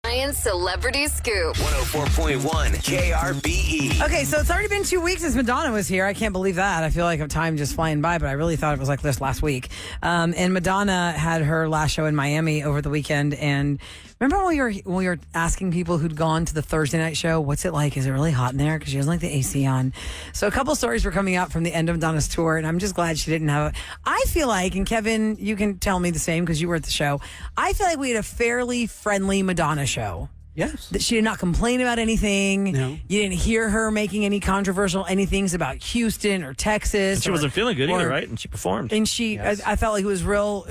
Speaker 2: Ryan Celebrity Scoop.
Speaker 1: 104.1 KRBE.
Speaker 3: Okay, so it's already been 2 weeks since Madonna was here. I can't believe that. I feel like time just flying by, but I really thought it was like this last week. And Madonna had her last show in Miami over the weekend. And remember when we were asking people who'd gone to the Thursday night show, what's it like? Is it really hot in there? Because she doesn't like the AC on. So a couple stories were coming out from the end of Madonna's tour, and I'm just glad she didn't have it. I feel like, and Kevin, you can tell me the same because you were at the show, I feel like we had a fairly friendly Madonna show.
Speaker 6: Yes.
Speaker 3: That she did not complain about anything.
Speaker 6: No.
Speaker 3: You didn't hear her making any controversial anythings about Houston or Texas.
Speaker 7: And she wasn't feeling good either, right? And she performed.
Speaker 3: And I felt like it was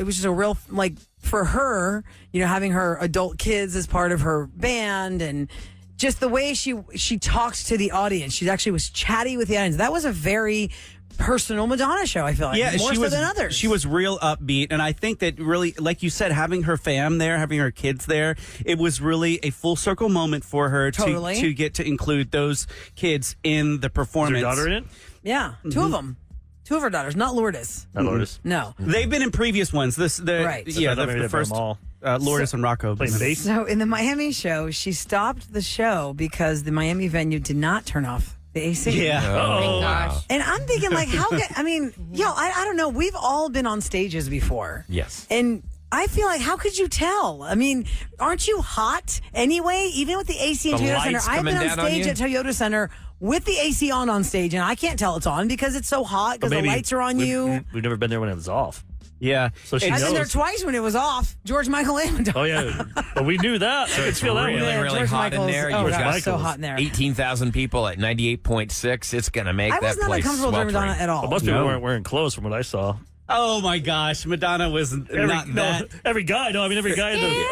Speaker 3: just a real, like, for her, having her adult kids as part of her band and just the way she talked to the audience. She actually was chatty with the audience. That was a very personal Madonna show, I feel like.
Speaker 6: Yeah,
Speaker 3: more so than others.
Speaker 6: She was real upbeat, and I think that really, like you said, having her fam there, having her kids there, it was really a full circle moment for her to get to include those kids in the performance.
Speaker 7: Is her daughter in it?
Speaker 3: Yeah, two of them. Two of her daughters, not Lourdes.
Speaker 7: Not Lourdes.
Speaker 3: No.
Speaker 6: They've been in previous ones.
Speaker 3: Right.
Speaker 6: Yeah, the first Lourdes and Rocco.
Speaker 7: Playing bass.
Speaker 3: So in the Miami show, she stopped the show because the Miami venue did not turn off the AC.
Speaker 6: Yeah.
Speaker 7: Oh, my gosh.
Speaker 3: And I'm thinking, like, I don't know. We've all been on stages before.
Speaker 4: Yes.
Speaker 3: And I feel like, how could you tell? I mean, aren't you hot anyway? Even with the AC in
Speaker 4: The
Speaker 3: Toyota Center.
Speaker 4: lights
Speaker 3: I've been on
Speaker 4: coming down on
Speaker 3: stage
Speaker 4: you?
Speaker 3: at Toyota Center with the AC on stage, and I can't tell it's on because it's so hot because the lights are on you.
Speaker 7: We've never been there when it was off.
Speaker 6: Yeah.
Speaker 7: So she
Speaker 3: I've
Speaker 7: knows.
Speaker 3: been there twice when it was off. George Michael and Madonna.
Speaker 7: Oh, yeah. But we knew that. I could feel that
Speaker 4: really,
Speaker 7: one.
Speaker 4: really
Speaker 3: George
Speaker 4: hot in
Speaker 3: Michael's-
Speaker 4: there.
Speaker 3: oh,
Speaker 4: You've
Speaker 3: God,
Speaker 4: got
Speaker 3: it's so hot in there.
Speaker 4: 18,000 people at 98.6. It's going to make
Speaker 3: I
Speaker 4: that
Speaker 3: was not
Speaker 4: place
Speaker 3: uncomfortable during
Speaker 4: sweltering.
Speaker 3: Madonna at all.
Speaker 7: Well, most people weren't wearing clothes from what I saw.
Speaker 6: Oh my gosh, Madonna was not that.
Speaker 7: Every guy in the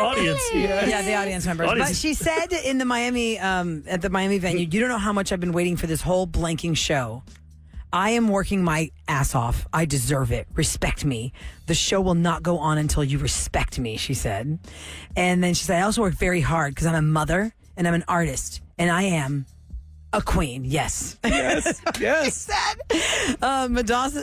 Speaker 7: audience.
Speaker 3: Yeah, the audience members. But she said in the Miami, at the Miami venue, you don't know how much I've been waiting for this whole blanking show. I am working my ass off. I deserve it. Respect me. The show will not go on until you respect me, she said. And then she said, I also work very hard because I'm a mother and I'm an artist and I am a queen. Yes.
Speaker 6: Yes. Yes.
Speaker 3: She said,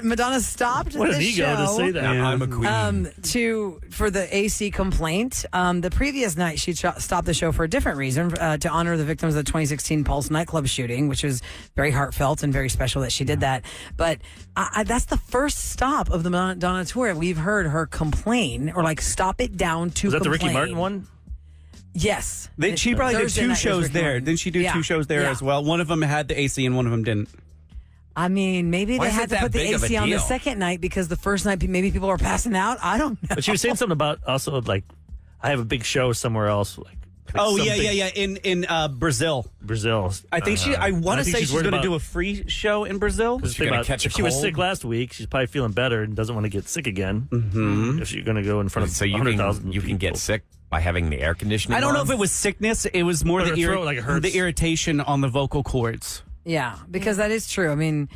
Speaker 3: Madonna stopped
Speaker 7: What
Speaker 3: the
Speaker 7: an ego
Speaker 3: show.
Speaker 7: to say that.
Speaker 4: Yeah, I'm a queen.
Speaker 3: For the AC complaint. The previous night, she stopped the show for a different reason, to honor the victims of the 2016 Pulse nightclub shooting, which was very heartfelt and very special that she did that. But that's the first stop of the Madonna tour. We've heard her complain or like stop it down to
Speaker 7: Was that the
Speaker 3: complain.
Speaker 7: Ricky Martin one?
Speaker 3: Yes.
Speaker 6: She probably did
Speaker 3: Thursday
Speaker 6: two
Speaker 3: night was
Speaker 6: shows
Speaker 3: Ricky
Speaker 6: there.
Speaker 3: Martin.
Speaker 6: Didn't she do two shows there as well? One of them had the AC and one of them didn't.
Speaker 3: I mean, maybe
Speaker 4: Why
Speaker 3: they
Speaker 4: is
Speaker 3: had
Speaker 4: it
Speaker 3: to
Speaker 4: that
Speaker 3: put the
Speaker 4: big of a
Speaker 3: AC on the
Speaker 4: deal?
Speaker 3: second night because the first night maybe people were passing out. I don't know.
Speaker 7: But she was saying something about also like, I have a big show somewhere else. Like
Speaker 6: Oh
Speaker 7: some
Speaker 6: yeah,
Speaker 7: big-
Speaker 6: yeah. In Brazil.
Speaker 7: Brazil.
Speaker 6: I think I want to say she's going to do a free show in Brazil.
Speaker 7: Because
Speaker 4: gonna catch a
Speaker 7: if she was
Speaker 4: cold?
Speaker 7: sick last week, she's probably feeling better and doesn't want to get sick again. Mm-hmm. If she's going to go in front of
Speaker 4: So you
Speaker 7: 100,000
Speaker 4: can get
Speaker 7: people.
Speaker 4: sick by having the air conditioning
Speaker 6: I don't know
Speaker 4: on?
Speaker 6: if it was sickness. It was more
Speaker 7: Or
Speaker 6: the
Speaker 7: her throat, like it hurts.
Speaker 6: the irritation on the vocal cords.
Speaker 3: Yeah, because that is true. I mean,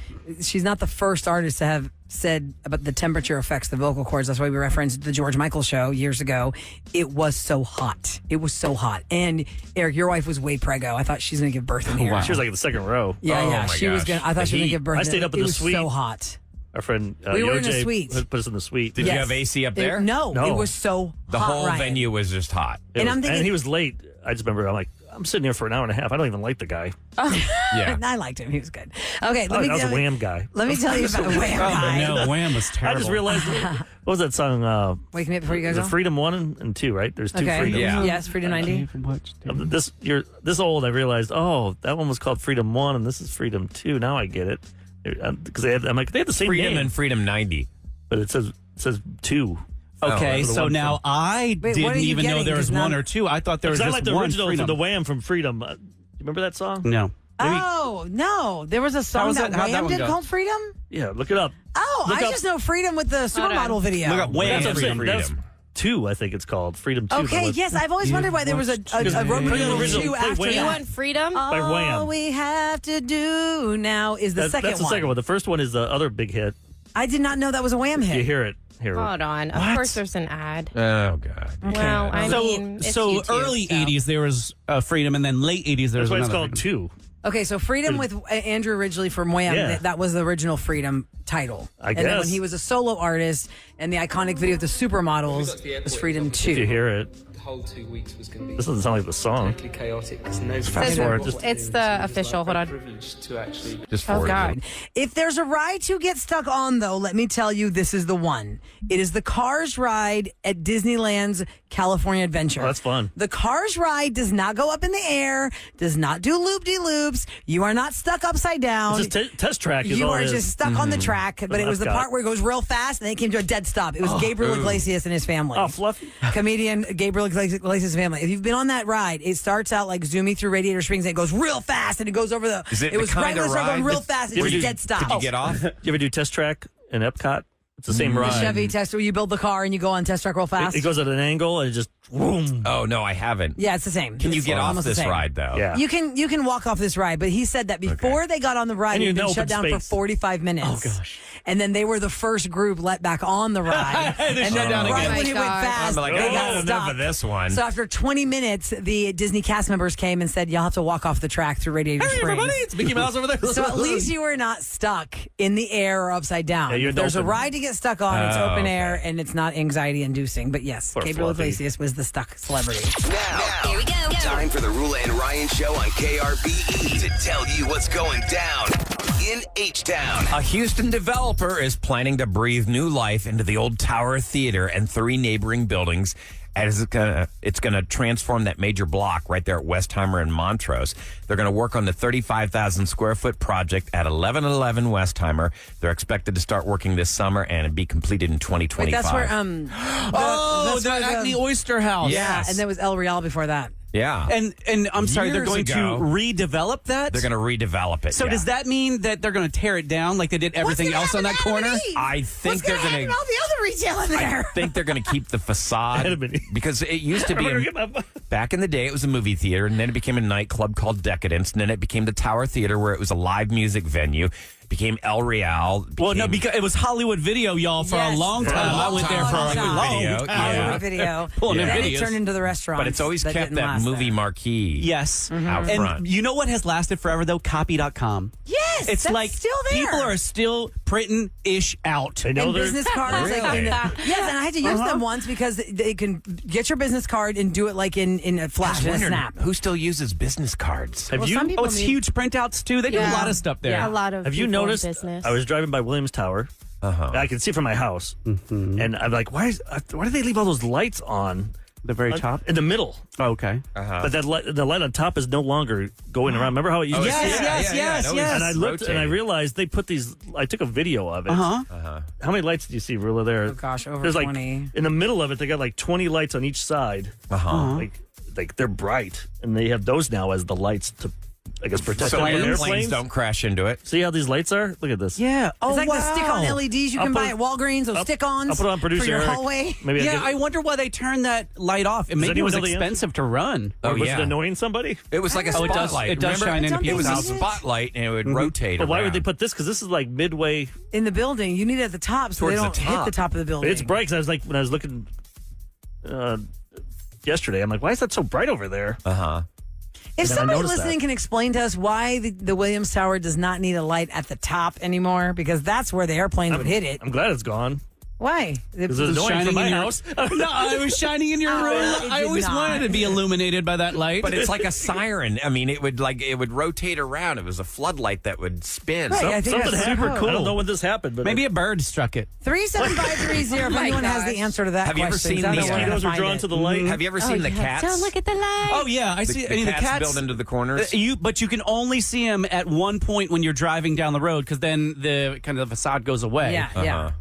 Speaker 3: she's not the first artist to have said about the temperature affects the vocal cords. That's why we referenced the George Michael show years ago. It was so hot. It was so hot. And Eric, your wife was way preggo. I thought she's going to give birth in here.
Speaker 7: Wow. She was like in the second row.
Speaker 3: Yeah. She was going. I thought she was going to give birth.
Speaker 7: I stayed up in the suite.
Speaker 3: It was so hot.
Speaker 7: Our friend
Speaker 3: we were in the suite.
Speaker 7: Put us in the suite.
Speaker 4: Did you have AC up there?
Speaker 3: No, it was so
Speaker 4: the
Speaker 3: hot.
Speaker 4: whole venue was just hot.
Speaker 3: I'm thinking,
Speaker 7: and he was late. I just remember, I'm like, I'm sitting here for an hour and a half. I don't even like the guy.
Speaker 4: Yeah,
Speaker 3: I liked him. He was good. Okay,
Speaker 7: I was a Wham guy.
Speaker 3: Let me tell you about Wham guy.
Speaker 6: No, Wham was terrible.
Speaker 7: I just realized, what was that song?
Speaker 3: Wake Me Up Before You Go.
Speaker 7: The Freedom 1 and 2, right? There's two Freedoms.
Speaker 4: Yeah.
Speaker 3: Yes, Freedom 90.
Speaker 7: You're this old. I realized, that one was called Freedom 1 and this is Freedom 2. Now I get it. Because I'm like, they have the same
Speaker 4: Freedom
Speaker 7: name.
Speaker 4: and Freedom 90.
Speaker 7: But it says 2.
Speaker 6: Okay, so now I didn't even know there was one or two. I thought there was just
Speaker 7: I like the
Speaker 6: one
Speaker 7: original
Speaker 6: Freedom.
Speaker 7: for the Wham from Freedom. You remember that song?
Speaker 6: No.
Speaker 3: Oh, no. There was a song that Wham did called Freedom?
Speaker 7: Yeah, look it up.
Speaker 3: I just know Freedom with the supermodel video.
Speaker 6: Look up Wham.
Speaker 7: That's Freedom. That's 2, I think it's called. Freedom 2.
Speaker 3: Okay, yes. I've always wondered why there was a Roman numeral 2 after
Speaker 8: You
Speaker 3: that.
Speaker 8: want Freedom?
Speaker 7: By Wham.
Speaker 3: All we have to do now is the second one.
Speaker 7: That's the second one. The first one is the other big hit.
Speaker 3: I did not know that was a Wham hit.
Speaker 7: You hear it. Here.
Speaker 8: Hold on. Of course there's an ad.
Speaker 4: Oh, God.
Speaker 8: Well, I mean, it's
Speaker 6: so
Speaker 8: YouTube,
Speaker 6: early
Speaker 8: so.
Speaker 6: 80s there was Freedom, and then late 80s there was
Speaker 7: That's why it's
Speaker 6: another
Speaker 7: called
Speaker 6: Freedom.
Speaker 7: 2.
Speaker 3: Okay, so Freedom with Andrew Ridgeley from Wham,
Speaker 7: Yeah.
Speaker 3: that was the original Freedom title.
Speaker 7: I
Speaker 3: And then when
Speaker 7: guess.
Speaker 3: he was a solo artist and the iconic video with the supermodels was Freedom 2.
Speaker 7: If you hear it.
Speaker 12: The whole 2 weeks was going to be
Speaker 7: This doesn't sound like the song.
Speaker 12: totally chaotic. It's no
Speaker 7: Fast forward. Just,
Speaker 8: It's the official. Hold on.
Speaker 12: privilege to actually
Speaker 4: Just
Speaker 8: Oh,
Speaker 4: forward
Speaker 8: God.
Speaker 4: it.
Speaker 3: If there's a ride to get stuck on, though, let me tell you, this is the one. It is the Cars ride at Disneyland's California Adventure.
Speaker 7: Oh, that's fun.
Speaker 3: The Cars ride does not go up in the air, does not do loop-de-loops. You are not stuck upside down.
Speaker 7: It's just test track. Is
Speaker 3: You
Speaker 7: all
Speaker 3: are
Speaker 7: it is.
Speaker 3: just stuck on the track, but it was the
Speaker 7: mascot.
Speaker 3: part where it goes real fast and then it came to a dead stop. It was Gabriel Iglesias and his family.
Speaker 7: Oh, Fluffy.
Speaker 3: Comedian Gabriel Iglesias' family. If you've been on that ride, it starts out like zooming through Radiator Springs and it goes real fast and it goes over the.
Speaker 4: Is it the
Speaker 3: was
Speaker 4: kind
Speaker 3: right when
Speaker 4: of
Speaker 3: it started going
Speaker 4: ride
Speaker 3: real
Speaker 4: that-
Speaker 3: fast.
Speaker 7: Did
Speaker 3: It was
Speaker 7: you-
Speaker 3: dead stop.
Speaker 4: Did you get off?
Speaker 7: You ever do test track in Epcot? It's the same
Speaker 3: The
Speaker 7: ride.
Speaker 3: Chevy test where you build the car and you go on test track real fast.
Speaker 7: It goes at an angle and it just boom.
Speaker 4: Oh, no, I haven't.
Speaker 3: Yeah, it's the same.
Speaker 4: Can you
Speaker 3: It's
Speaker 4: get off
Speaker 3: almost the
Speaker 4: this
Speaker 3: same.
Speaker 4: ride, though?
Speaker 7: Yeah.
Speaker 3: You can walk off this ride, but he said that before they got on the ride,
Speaker 7: And
Speaker 3: it
Speaker 7: you're
Speaker 3: had
Speaker 7: in
Speaker 3: been shut
Speaker 7: open
Speaker 3: down for
Speaker 7: space.
Speaker 3: 45 minutes.
Speaker 7: Oh, gosh.
Speaker 3: And then they were the first group let back on the ride.
Speaker 6: They
Speaker 3: and
Speaker 6: shut
Speaker 3: then
Speaker 6: down
Speaker 3: right
Speaker 6: again.
Speaker 3: when
Speaker 8: Oh,
Speaker 3: it
Speaker 8: my
Speaker 3: went
Speaker 8: God.
Speaker 3: fast,
Speaker 4: I'm like,
Speaker 3: they
Speaker 4: oh,
Speaker 3: got
Speaker 4: enough
Speaker 3: stopped.
Speaker 4: of this one.
Speaker 3: So after 20 minutes, the Disney cast members came and said, "You'll have to walk off the track through Radiator
Speaker 7: Hey,
Speaker 3: Springs."
Speaker 7: everybody, it's Mickey Mouse over there.
Speaker 3: So at least you were not stuck in the air or upside down.
Speaker 7: Yeah, you're
Speaker 3: If there's a
Speaker 7: open.
Speaker 3: ride to get stuck on, it's
Speaker 4: Oh,
Speaker 3: open
Speaker 4: okay.
Speaker 3: air and it's not anxiety inducing. But yes,
Speaker 7: Poor
Speaker 3: Gabriel
Speaker 7: Fluffy.
Speaker 3: Iglesias was the stuck celebrity.
Speaker 1: Now,
Speaker 2: Here we go.
Speaker 1: time for the Roula and Ryan Show on KRBE to tell you what's going down in H-Town.
Speaker 4: A Houston developer is planning to breathe new life into the old Tower Theater and 3 neighboring buildings. As it's gonna transform that major block right there at Westheimer and Montrose. They're going to work on the 35,000 square foot project at 1111 Westheimer. They're expected to start working this summer and be completed in 2025.
Speaker 3: Wait, that's where
Speaker 6: Oh, at the Oyster House.
Speaker 3: yeah, and there was El Real before that.
Speaker 4: Yeah.
Speaker 6: And I'm sorry, they're
Speaker 4: Years
Speaker 6: going
Speaker 4: ago.
Speaker 6: to redevelop that?
Speaker 4: They're going to redevelop it.
Speaker 6: So
Speaker 4: yeah.
Speaker 6: does that mean that they're going to tear it down like they did everything else on that corner?
Speaker 4: I think
Speaker 3: What's
Speaker 4: they're
Speaker 3: going to
Speaker 4: going
Speaker 3: happen to all the other retail in
Speaker 4: I
Speaker 3: there?
Speaker 4: think they're going to keep the facade
Speaker 7: Edmund.
Speaker 4: because it used to be back in the day it was a movie theater and then it became a nightclub called Decadence and then it became the Tower Theater where it was a live music venue. Became El Real.
Speaker 6: Well, no, because it was Hollywood Video, y'all, for
Speaker 3: Yes.
Speaker 6: a long
Speaker 3: For a
Speaker 6: time. I
Speaker 3: long
Speaker 6: went there for
Speaker 3: time.
Speaker 6: a long
Speaker 4: Video,
Speaker 6: time.
Speaker 4: yeah.
Speaker 3: Hollywood Video.
Speaker 6: Pulling in
Speaker 3: Then it
Speaker 6: videos.
Speaker 3: turned into the restaurant.
Speaker 4: But it's always kept
Speaker 3: didn't
Speaker 4: that
Speaker 3: last
Speaker 4: movie
Speaker 3: then.
Speaker 4: marquee
Speaker 6: Yes.
Speaker 4: out
Speaker 6: And
Speaker 4: front.
Speaker 6: you know what has lasted forever, though? Copy.com.
Speaker 3: Yes,
Speaker 6: It's
Speaker 3: that's
Speaker 6: like
Speaker 3: still there.
Speaker 6: people are still printing ish out.
Speaker 7: They know
Speaker 3: And
Speaker 7: they're
Speaker 3: business cards.
Speaker 4: Really?
Speaker 3: Yes, and I had to use them once because they can get your business card and do it like in a flash, in a snap.
Speaker 4: Who still uses business cards?
Speaker 7: Have
Speaker 3: Well,
Speaker 7: you?
Speaker 3: some people
Speaker 6: Oh, it's
Speaker 3: need-
Speaker 6: huge printouts, too. They do a
Speaker 8: Yeah.
Speaker 6: lot of stuff there.
Speaker 8: A lot of
Speaker 7: Have you
Speaker 8: people in
Speaker 7: noticed?
Speaker 8: business.
Speaker 7: I was driving by Williams Tower. I can see it from my house, and I'm like, why do they leave all those lights on?
Speaker 6: The very top?
Speaker 7: in the middle.
Speaker 6: Oh, okay.
Speaker 7: But the light on top is no longer going around. Remember how it used to
Speaker 6: Yes,
Speaker 7: be?
Speaker 6: yes, yes,
Speaker 4: it
Speaker 6: yes.
Speaker 7: And I looked and I
Speaker 4: rotated.
Speaker 7: realized they put these. I took a video of it.
Speaker 6: Uh-huh.
Speaker 7: How many lights do you see, Rula? There?
Speaker 3: Oh, gosh, over
Speaker 7: There's
Speaker 3: 20.
Speaker 7: like in the middle of it. They got like 20 lights on each side.
Speaker 4: Uh-huh.
Speaker 7: Like they're bright, and they have those now as the lights to I guess protect
Speaker 4: so
Speaker 7: all
Speaker 4: airplanes don't crash into it.
Speaker 7: See how these lights are? Look at this.
Speaker 6: Yeah.
Speaker 3: It's like the stick-on LEDs you can buy at Walgreens. Those stick-ons
Speaker 7: I'll put it on producer
Speaker 3: for your
Speaker 7: Eric.
Speaker 3: hallway.
Speaker 7: Maybe
Speaker 6: I wonder why they turned that light off. And maybe it was expensive to run.
Speaker 7: Or was it annoying somebody?
Speaker 4: It was like a spotlight.
Speaker 6: It does shine into people's
Speaker 4: It was
Speaker 6: houses.
Speaker 4: a spotlight, and it would rotate.
Speaker 7: But why
Speaker 4: around.
Speaker 7: would they put this? Because this is like midway
Speaker 3: in the building. You need it at the top so they don't hit the top of the building.
Speaker 7: It's bright. 'Cause I was like, when I was looking yesterday, I'm like, why is that so bright over there?
Speaker 3: If somebody listening can explain to us why the Williams Tower does not need a light at the top anymore, because that's where the airplanes would hit it.
Speaker 7: I'm glad it's gone.
Speaker 3: Why?
Speaker 7: Because it's annoying from my house.
Speaker 6: No, it was shining in your room. I always wanted to be illuminated by that light.
Speaker 4: But it's like a siren. I mean, it would rotate around. It was a floodlight that would spin.
Speaker 3: Right, I think
Speaker 7: Something
Speaker 3: that's
Speaker 7: happened.
Speaker 3: super cool.
Speaker 7: I don't know when this happened, but
Speaker 6: maybe a bird struck it.
Speaker 3: 37530. If anyone has the answer to that
Speaker 4: Have you ever
Speaker 3: question,
Speaker 4: seen
Speaker 3: I don't
Speaker 4: these
Speaker 3: know where to
Speaker 7: mosquitoes are
Speaker 3: find
Speaker 7: drawn
Speaker 3: it.
Speaker 7: to the light?
Speaker 4: Have you ever seen the cats?
Speaker 8: Don't look at the light.
Speaker 6: Oh yeah, I see.
Speaker 4: The
Speaker 6: the
Speaker 4: cats build into the corners.
Speaker 6: But you can only see them at one point when you're driving down the road, because then the kind of facade goes away.
Speaker 3: Yeah.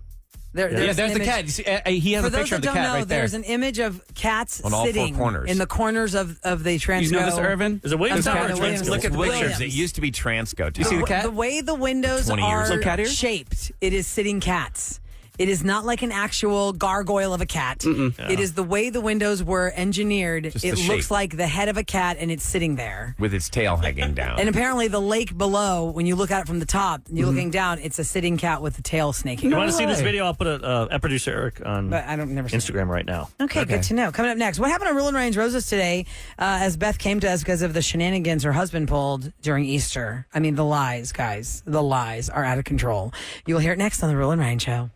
Speaker 6: There's the cat. You see, he has a picture of the cat right there.
Speaker 3: For those that don't know, there's an image of cats
Speaker 4: on all
Speaker 3: sitting
Speaker 4: four corners.
Speaker 3: in the corners of the Transco.
Speaker 6: You know this, Irvin?
Speaker 7: Is it Williams
Speaker 3: I'm sorry,
Speaker 7: Tower or
Speaker 3: the Williams-
Speaker 7: Transco?
Speaker 4: Look at the
Speaker 3: Williams.
Speaker 4: pictures. It used to be Transco.
Speaker 6: You see the cat?
Speaker 3: The way the windows
Speaker 4: 20 years
Speaker 3: are
Speaker 4: ago.
Speaker 3: shaped, it is sitting cats. It is not like an actual gargoyle of a cat. It is the way the windows were engineered.
Speaker 4: Just
Speaker 3: It
Speaker 4: the
Speaker 3: looks
Speaker 4: shape.
Speaker 3: like the head of a cat, and it's sitting there.
Speaker 4: with its tail hanging down.
Speaker 3: And apparently, the lake below, when you look at it from the top, and you're looking down, it's a sitting cat with the tail snaking.
Speaker 7: You want to see this video? I'll put a producer Eric on
Speaker 3: But I don't never see
Speaker 7: Instagram right now.
Speaker 3: Okay, good to know. Coming up next, what happened on Rule and Range Roses today as Beth came to us because of the shenanigans her husband pulled during Easter? I mean, the lies, guys. The lies are out of control. You'll hear it next on the Rule and Range Show.